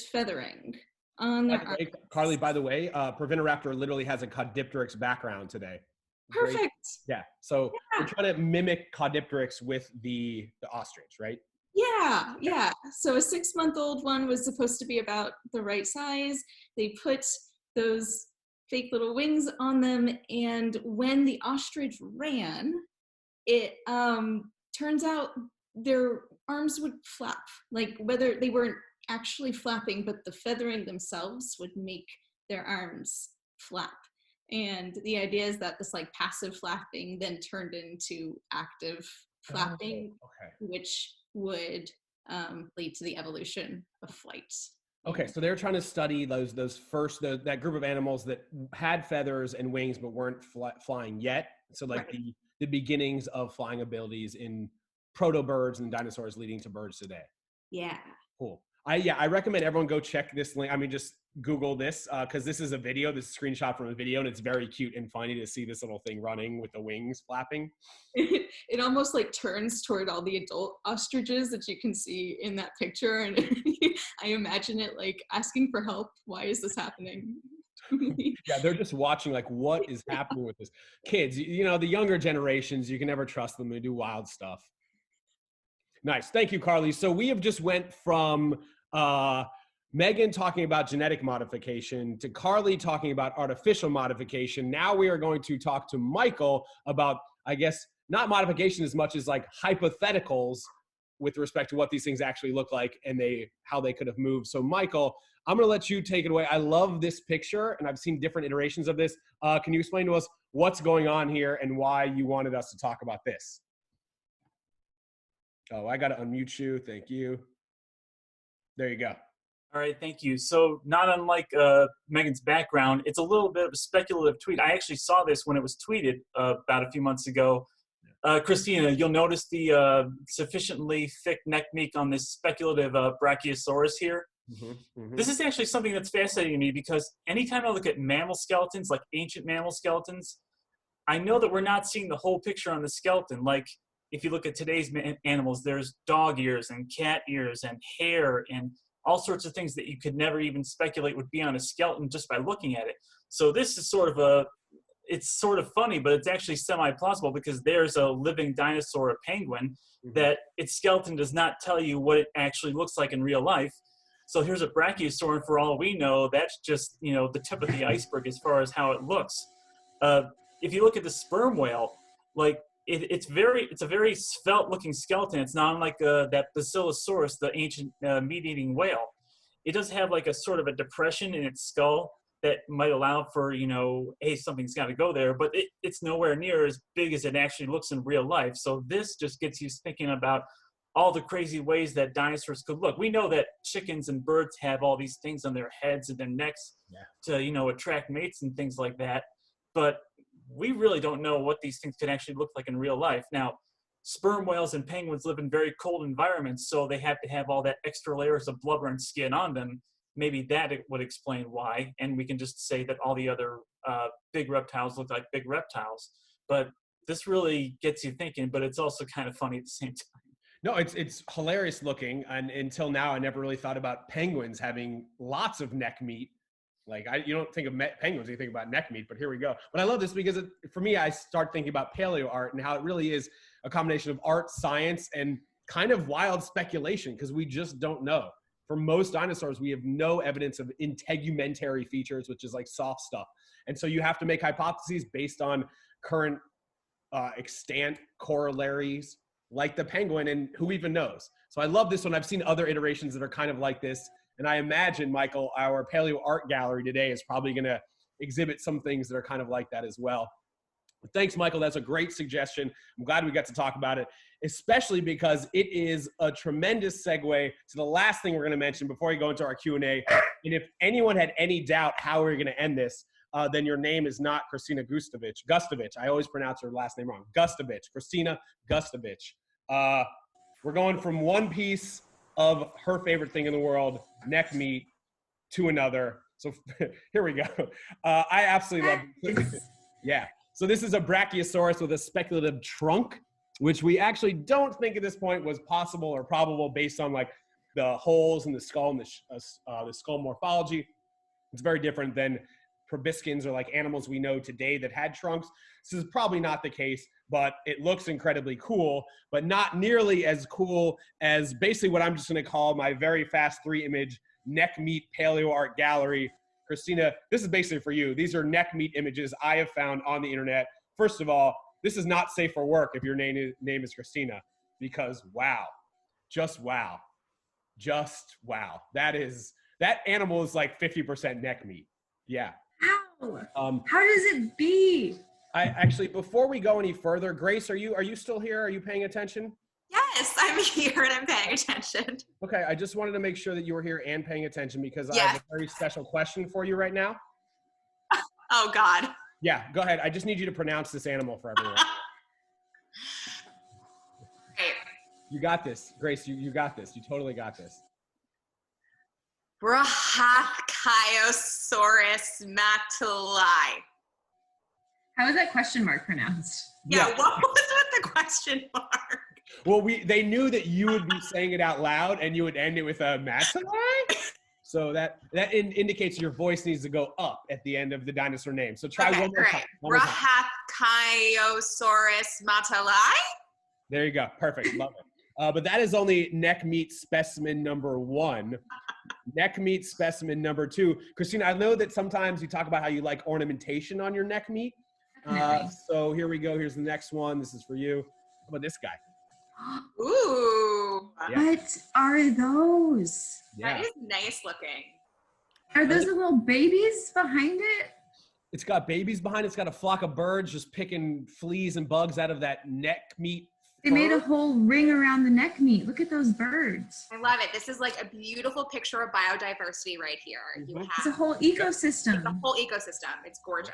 feathering on their arms. Carly, by the way, Proveniraptor literally has a Caudipteryx background today. Perfect. Great. Yeah. So we're trying to mimic Caudipteryx with the ostrich, right? Yeah. So a 6-month-old one was supposed to be about the right size. They put those fake little wings on them, and when the ostrich ran, it turns out their arms would flap, like whether they weren't actually flapping, but the feathering themselves would make their arms flap. And the idea is that this like passive flapping then turned into active flapping, which would lead to the evolution of flight. Okay, so they're trying to study that group of animals that had feathers and wings but weren't flying yet. So like the beginnings of flying abilities in proto-birds and dinosaurs leading to birds today. Yeah. Cool. I recommend everyone go check this link. I mean, just Google this because this is a video. This is a screenshot from a video, and it's very cute and funny to see this little thing running with the wings flapping. It almost like turns toward all the adult ostriches that you can see in that picture, and I imagine it like asking for help. Why is this happening? Yeah, they're just watching like, what is happening with this? Kids, you know, the younger generations, you can never trust them. They do wild stuff. Nice. Thank you, Carly. So we have just went from Megan talking about genetic modification to Carly talking about artificial modification. Now we are going to talk to Michael about, I guess, not modification as much as like hypotheticals with respect to what these things actually look like and how they could have moved. So Michael, I'm going to let you take it away. I love this picture, and I've seen different iterations of this. Can you explain to us what's going on here and why you wanted us to talk about this? Oh, I got to unmute you. Thank you. There you go. All right, thank you. So not unlike Megan's background, it's a little bit of a speculative tweet. I actually saw this when it was tweeted about a few months ago. Christina, you'll notice the sufficiently thick neck meat on this speculative Brachiosaurus here. This is actually something that's fascinating to me because anytime I look at mammal skeletons, like ancient mammal skeletons, I know that we're not seeing the whole picture on the skeleton. Like if you look at today's animals, there's dog ears and cat ears and hair and all sorts of things that you could never even speculate would be on a skeleton just by looking at it. So this is sort of it's sort of funny, but it's actually semi-plausible because there's a living dinosaur, a penguin, that its skeleton does not tell you what it actually looks like in real life. So here's a brachiosaur, and for all we know, that's just, you know, the tip of the iceberg as far as how it looks. If you look at the sperm whale, like it's a very svelte-looking skeleton. It's not unlike that Basilosaurus, the ancient meat-eating whale. It does have like a sort of a depression in its skull that might allow for, you know, hey, something's got to go there, but it's nowhere near as big as it actually looks in real life. So this just gets you thinking about all the crazy ways that dinosaurs could look. We know that chickens and birds have all these things on their heads and their necks to, you know, attract mates and things like that, but we really don't know what these things could actually look like in real life. Now, sperm whales and penguins live in very cold environments, so they have to have all that extra layers of blubber and skin on them. Maybe that would explain why, and we can just say that all the other big reptiles look like big reptiles. But this really gets you thinking, but it's also kind of funny at the same time. No, it's hilarious looking, and until now, I never really thought about penguins having lots of neck meat. Like, you don't think of penguins, you think about neck meat, but here we go. But I love this because for me, I start thinking about paleo art and how it really is a combination of art, science, and kind of wild speculation, because we just don't know. For most dinosaurs, we have no evidence of integumentary features, which is like soft stuff. And so you have to make hypotheses based on current extant corollaries, like the penguin, and who even knows. So I love this one. I've seen other iterations that are kind of like this. And I imagine, Michael, our paleo art gallery today is probably going to exhibit some things that are kind of like that as well. Thanks, Michael. That's a great suggestion. I'm glad we got to talk about it, especially because it is a tremendous segue to the last thing we're going to mention before we go into our Q&A. And if anyone had any doubt how we're going to end this, then your name is not Christina Gustovich. I always pronounce her last name wrong. Gustovich. Christina Gustovich. We're going from one piece of her favorite thing in the world, neck meat, to another. So here we go. I absolutely love it. Yeah. So this is a Brachiosaurus with a speculative trunk, which we actually don't think at this point was possible or probable based on like the holes in the skull and the skull morphology. It's very different than proboscideans or like animals we know today that had trunks. This is probably not the case, but it looks incredibly cool, but not nearly as cool as basically what I'm just going to call my very fast 3-image neck meat paleo art gallery. Christina, this is basically for you. These are neck meat images I have found on the internet. First of all, this is not safe for work if your name is Christina, because wow, just wow. Just wow. That animal is like 50% neck meat. Yeah. How does it be? I actually, before we go any further, Grace, are you still here? Are you paying attention? Yes, I'm here and I'm paying attention. Okay, I just wanted to make sure that you were here and paying attention because I have a very special question for you right now. Oh God. Yeah, go ahead. I just need you to pronounce this animal for everyone. Great. You got this, Grace. You got this. You totally got this. Brachiosaurus matulai. How is that question mark pronounced? Yeah, what was with the question mark? Well, they knew that you would be saying it out loud and you would end it with a matulai. So that indicates your voice needs to go up at the end of the dinosaur name. So try one more time. Brachiosaurus matulai. There you go. Perfect. Love it. But that is only neck meat specimen number 1. Neck meat specimen number 2. Christina, I know that sometimes you talk about how you like ornamentation on your neck meat. So here we go. Here's the next one. This is for you. How about this guy? Ooh. Yeah. What are those? That is nice looking. Are those the little babies behind it? It's got babies behind it. It's got a flock of birds just picking fleas and bugs out of that neck meat. They made a whole ring around the neck meat. Look at those birds. I love it. This is like a beautiful picture of biodiversity right here. It's a whole ecosystem. It's a whole ecosystem. It's gorgeous.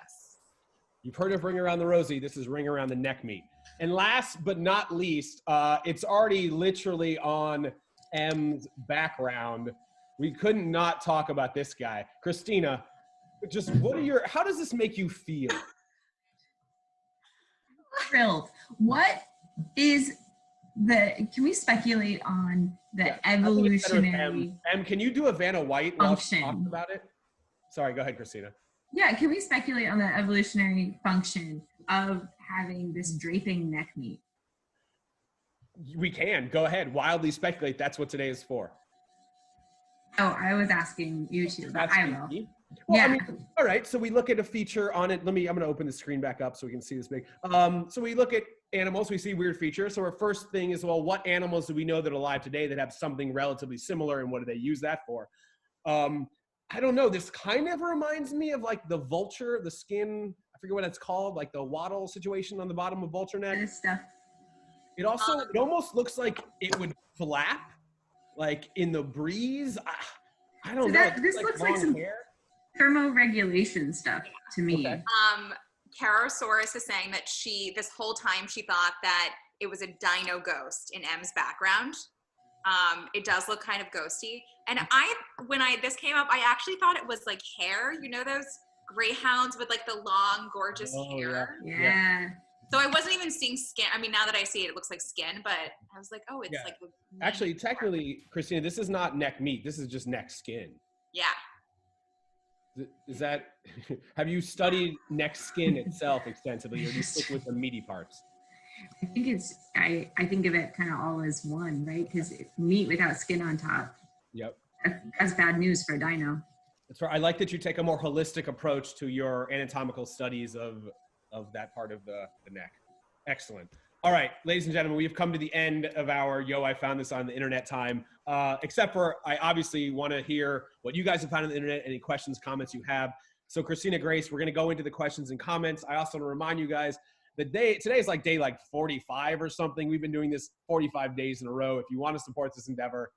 You've heard of Ring Around the Rosie. This is Ring Around the Neck Meat. And last but not least, it's already literally on M's background. We couldn't not talk about this guy. Christina, just how does this make you feel? Thrilled. What is can we speculate on the evolutionary M, can you do a Vanna White while she talks about it? Sorry, go ahead, Christina. Yeah, can we speculate on the evolutionary function of having this draping neck meat? We can. Go ahead. Wildly speculate. That's what today is for. Oh, I was asking you two, but I will. Well, yeah. I mean, all right. So we look at a feature on it. I'm going to open the screen back up so we can see this big. So we look at animals. We see weird features. So our first thing is, well, what animals do we know that are alive today that have something relatively similar, and what do they use that for? I don't know. This kind of reminds me of like the vulture, the skin. I forget what it's called, like the wattle situation on the bottom of vulture neck. This stuff. It also, it almost looks like it would flap, like in the breeze. I don't know. This like looks like some hair. thermoregulation stuff to me. Okay. Carosaurus is saying that this whole time she thought that it was a dino ghost in M's background. It does look kind of ghosty. And when this came up, I actually thought it was like hair. You know those greyhounds with like the long, gorgeous hair? Yeah. So I wasn't even seeing skin. I mean, now that I see it, it looks like skin, but I was like, oh, it's like. Actually, technically, Christina, this is not neck meat. This is just neck skin. Yeah. Is that, have you studied neck skin itself extensively, or do you stick with the meaty parts? I think I think of it kind of all as one, right? Because meat without skin on top. Yep. That's bad news for a dino. That's right. I like that you take a more holistic approach to your anatomical studies of that part of the neck. Excellent. All right, ladies and gentlemen, we've come to the end of our I found this on the internet time, except for I obviously want to hear what you guys have found on the internet, any questions, comments you have. So Christina, Grace, we're going to go into the questions and comments. I also want to remind you guys that today is like day 45 or something. We've been doing this 45 days in a row. If you want to support this endeavor,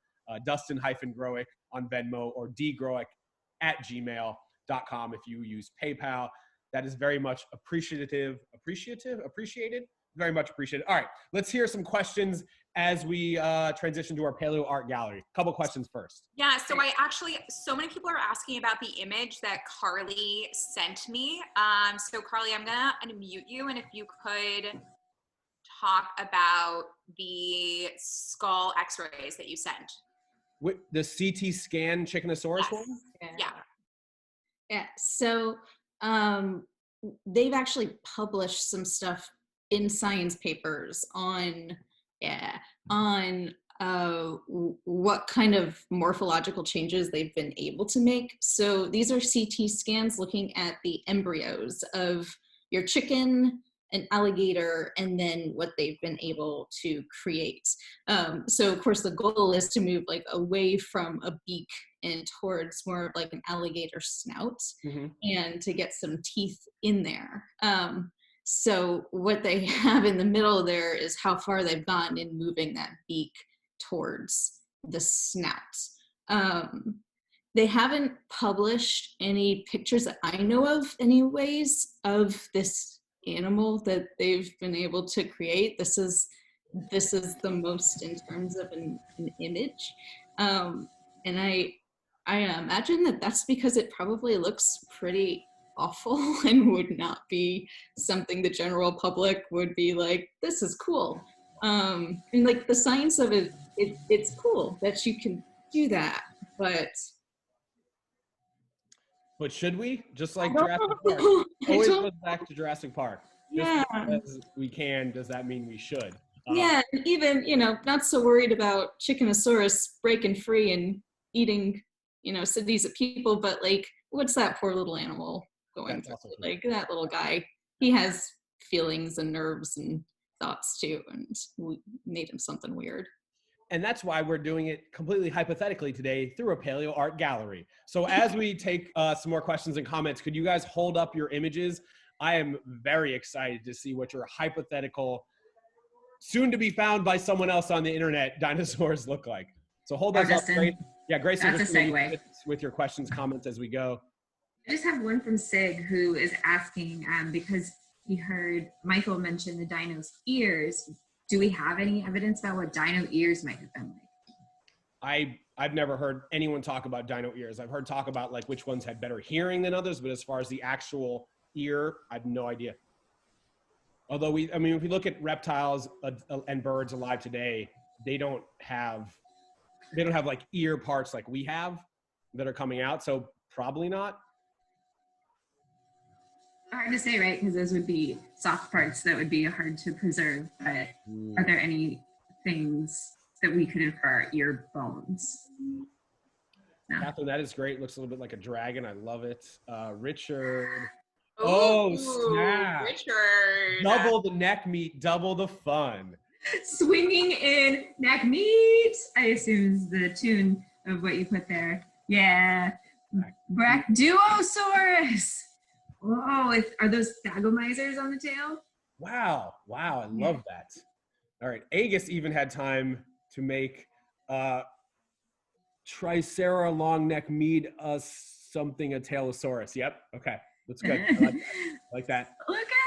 Dustin-Growick on Venmo or dgrowick@gmail.com if you use PayPal. That is very much appreciated, very much appreciated. All right, let's hear some questions as we transition to our paleo art gallery. Couple questions first. Yeah, so so many people are asking about the image that Carly sent me. So Carly, I'm gonna unmute you, and if you could talk about the skull x-rays that you sent. With the CT scan Chickenosaurus one? Yeah. Yeah, so they've actually published some stuff in science papers on what kind of morphological changes they've been able to make. So these are CT scans looking at the embryos of your chicken, an alligator, and then what they've been able to create. So of course the goal is to move like away from a beak and towards more of like an alligator snout, and to get some teeth in there. So what they have in the middle there is how far they've gone in moving that beak towards the snout. They haven't published any pictures that I know of anyways of this animal that they've been able to create. This is the most in terms of an image. And I imagine that that's because it probably looks pretty awful and would not be something the general public would be like, this is cool. And like the science of it's cool that you can do that, but should we? Just like Jurassic Park. Always goes back to Jurassic Park. Yeah. Just because we can, does that mean we should? Yeah, and even, not so worried about Chickenosaurus breaking free and eating, cities of people, but like, what's that poor little animal going through? Like that little guy, he has feelings and nerves and thoughts too, and we made him something weird. And that's why we're doing it completely hypothetically today through a paleo art gallery. So as we take some more questions and comments, could you guys hold up your images? I am very excited to see what your hypothetical, soon to be found by someone else on the internet, dinosaurs look like. So hold those up, Grace. Yeah, Grace, that's a segue. With your questions, comments as we go. I just have one from Sig who is asking, because he heard Michael mention the dino's ears. Do we have any evidence about what dino ears might have been like? I've never heard anyone talk about dino ears. I've heard talk about like which ones had better hearing than others, but as far as the actual ear, I have no idea. Although if we look at reptiles and birds alive today, they don't have like ear parts like we have that are coming out. So probably not. Hard to say, right? Because those would be soft parts that would be hard to preserve. But are there any things that we could infer are ear bones? No. Catherine, that is great. Looks a little bit like a dragon. I love it. Richard. Ooh, Snap. Richard. Double the neck meat, double the fun. Swinging in neck meat, I assume is the tune of what you put there. Yeah. Brachiosaurus. Whoa, are those thagomizers on the tail? Wow. I love that. All right. Agus even had time to make Tricera long neck meat a Tailosaurus. Yep. Okay. That's good. I like that. Look at that.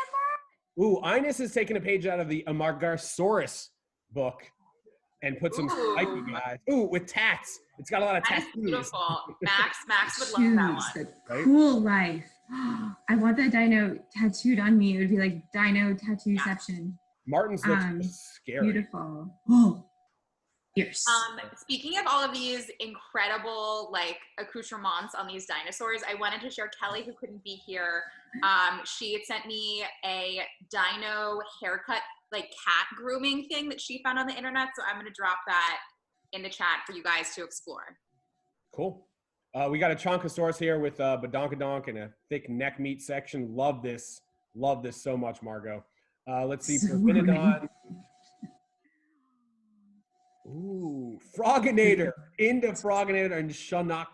Ooh, Ines is taking a page out of the Amargasaurus book and put some spiky guys. Ooh, with tats. It's got a lot of tattoos. Beautiful. Max would love that one. The cool life. I want that dino tattooed on me. It would be like dino tattooception. Martin's looks scary. Beautiful. Oh, fierce. Speaking of all of these incredible like accoutrements on these dinosaurs, I wanted to share Kelly, who couldn't be here. She had sent me a dino haircut, like cat grooming thing that she found on the internet. So I'm going to drop that in the chat for you guys to explore. Cool. We got a Chonkosaurus here with badonkadonk and a thick neck meat section. Love this so much, Margot. Let's see, Perfinodon. Ooh, Froginator. Into Froginator and Shunonocthus.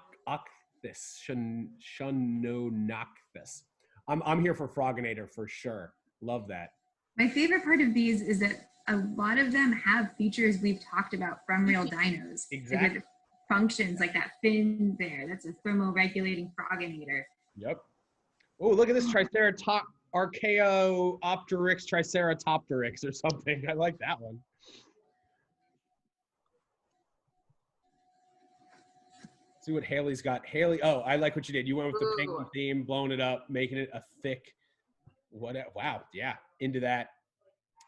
I'm here for Froginator for sure. Love that. My favorite part of these is that a lot of them have features we've talked about from real dinos. Exactly. Functions like that fin there. That's a thermoregulating Froginator. Yep. Oh, look at this Archaeopteryx Triceratopteryx or something. I like that one. See what Haley's got. Haley, oh, I like what you did. You went with the penguin theme, blowing it up, making it a thick, wow, yeah, into that.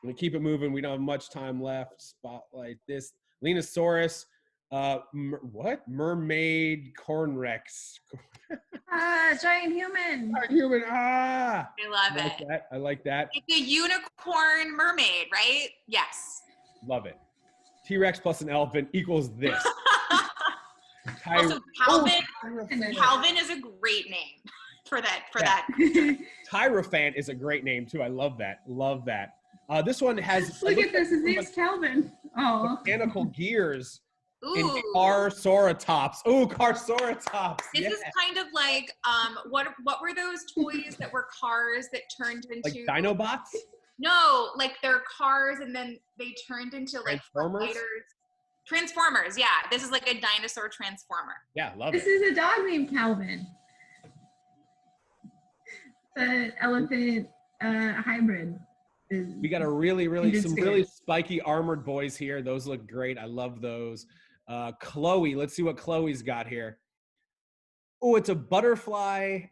I'm gonna keep it moving. We don't have much time left. Spotlight this. Lenosaurus, mermaid cornrex. Giant human. I love it. I like that. It's a unicorn mermaid, right? Yes. Love it. T-Rex plus an elephant equals this. Also, Calvin is a great name for that. Tyrophant is a great name too. I love that. This one has. Look at this. His name's Calvin. Oh. Mechanical gears. Ooh. In Carsoratops. Ooh, Carsoratops. This is kind of like what were those toys that were cars that turned into like Dinobots? No, like they're cars and then they turned into like Transformers, yeah. This is like a dinosaur transformer. Yeah, love it. This is a dog named Calvin. The elephant hybrid. We got a really spiky armored boys here. Those look great. I love those. Chloe, let's see what Chloe's got here. Oh, it's a butterfly.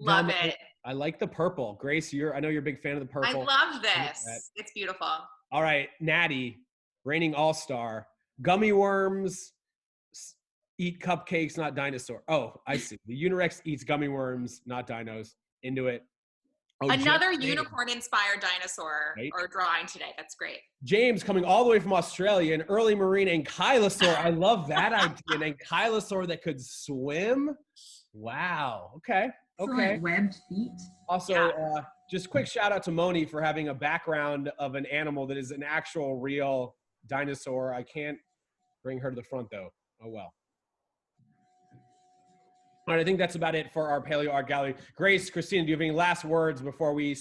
Love it. I like the purple. Grace, I know you're a big fan of the purple. I love this. It's beautiful. All right, Natty, reigning all-star. Gummy worms eat cupcakes, not dinosaur. Oh, I see. The Unirex eats gummy worms, not dinos. Into it. Oh, another unicorn-inspired dinosaur or drawing today. That's great. James coming all the way from Australia, an early marine ankylosaur. I love that idea. An ankylosaur that could swim. Wow. Okay. Like webbed feet. Also, just quick shout out to Moni for having a background of an animal that is an actual real dinosaur. I can't bring her to the front though. Oh well. All right, I think that's about it for our Paleo Art Gallery. Grace, Christina, do you have any last words before we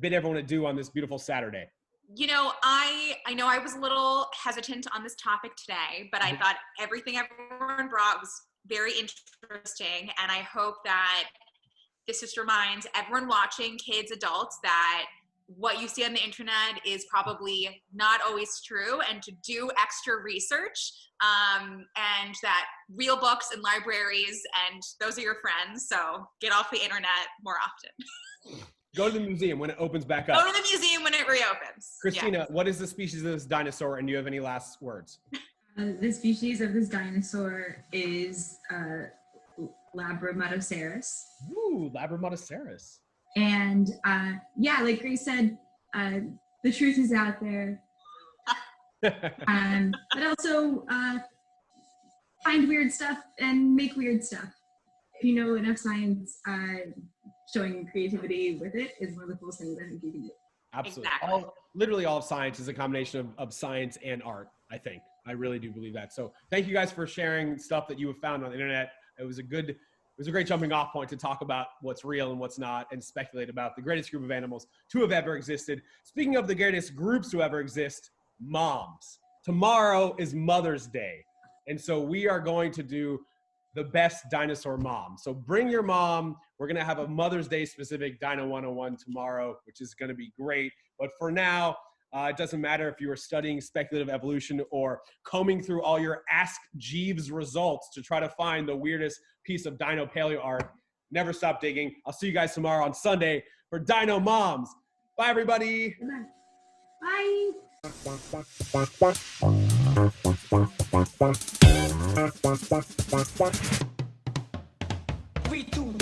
bid everyone adieu on this beautiful Saturday? You know, I know I was a little hesitant on this topic today, but I thought everything everyone brought was very interesting, and I hope that this just reminds everyone watching, kids, adults, that what you see on the internet is probably not always true, and to do extra research, and that real books and libraries, and those are your friends, so get off the internet more often. Go to the museum when it opens back up. Go to the museum when it reopens. Christina, what is the species of this dinosaur, and do you have any last words? The species of this dinosaur is Labromatosaurus. Ooh, Labromatosaurus. And yeah, like Grace said, the truth is out there. But also find weird stuff and make weird stuff. If you know enough science, showing creativity with it is one of the coolest things I think you can do. Absolutely. Exactly. Literally all of science is a combination of science and art, I think. I really do believe that. So thank you guys for sharing stuff that you have found on the internet. It was a great jumping off point to talk about what's real and what's not and speculate about the greatest group of animals to have ever existed. Speaking of the greatest groups to ever exist, moms. Tomorrow is Mother's Day. And so we are going to do the best dinosaur mom. So bring your mom. We're going to have a Mother's Day specific Dino 101 tomorrow, which is going to be great. But for now, it doesn't matter if you are studying speculative evolution or combing through all your Ask Jeeves results to try to find the weirdest piece of dino paleo art. Never stop digging. I'll see you guys tomorrow on Sunday for Dino Moms. Bye, everybody. Bye. 3, 2,